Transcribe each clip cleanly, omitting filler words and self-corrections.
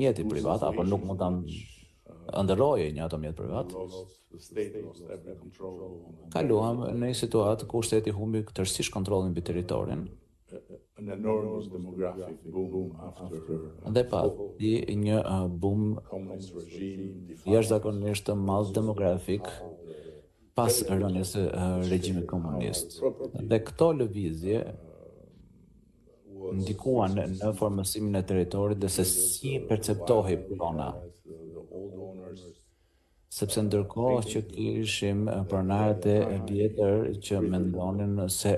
mjeti privat, apo nuk mund ta ndërrojë një automjet privat. Kaluam në një situatë ku shteti humbi tërësisht kontrollin mbi territorin. Dhe pati një boom jashtëzakonisht të madh demografik pas rënies së regjimit komunist. Dhe këto lëvizje ndikuan në formësimin e territorit dhe se si perceptohej prona. Sepse ndërkohë që kishim pronarët e vjetër që mendonin se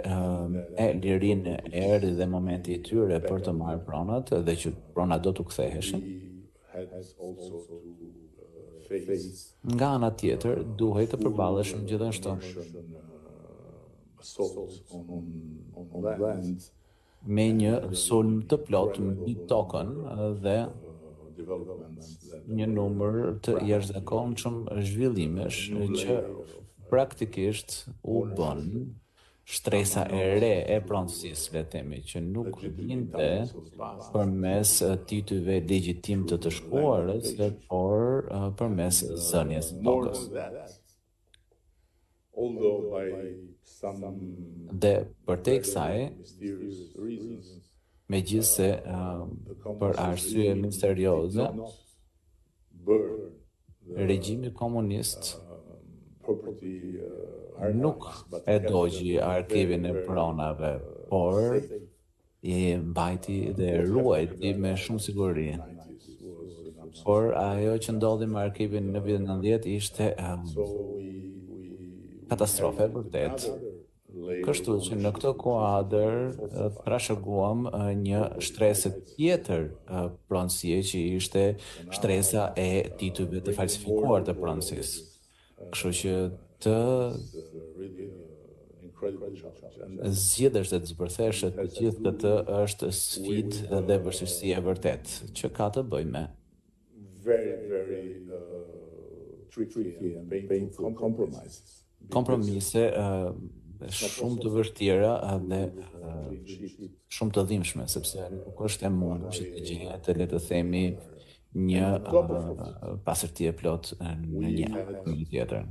lirinë erdhi dhe momenti i tyre për të marrë pronat dhe që pronat do t'u ktheheshin. Nga ana tjetër, duhej të përballeshim gjithashtu me një sulm të plotë mbi tokën dhe një numër të jashtëzakonshëm zhvillimesh që praktikisht u bën shtresa e re e pronësisë, le të themi, që nuk vinte përmes titujve legjitim të shkuarës, por përmes zënies së tokës. Dhe përtej kësaj, megjithse për arsye misterioze, regjimi komunist nuk e dogji arkivin e pronave, por i mbajti dhe ruajti me shumë siguri. Por ajo që ndodhi me arkivin në vitin 90 ishte katastrofe vërtet. Kështu që në këtë kuadër trashëguam një shtresë tjetër pronësie që ishte shtresa e titujve të falsifikuar të pronësisë. Kështu që të zgjedhësh dhe të zbërthesh të gjithë këtë është sfidë dhe vështirësi e vërtet që ka të bëjë me kompromise shumë të vështira dhe shumë të dhimbshme, sepse nuk është e mundur që të gjehet, le të themi, një pastërti e plot në një tjetër.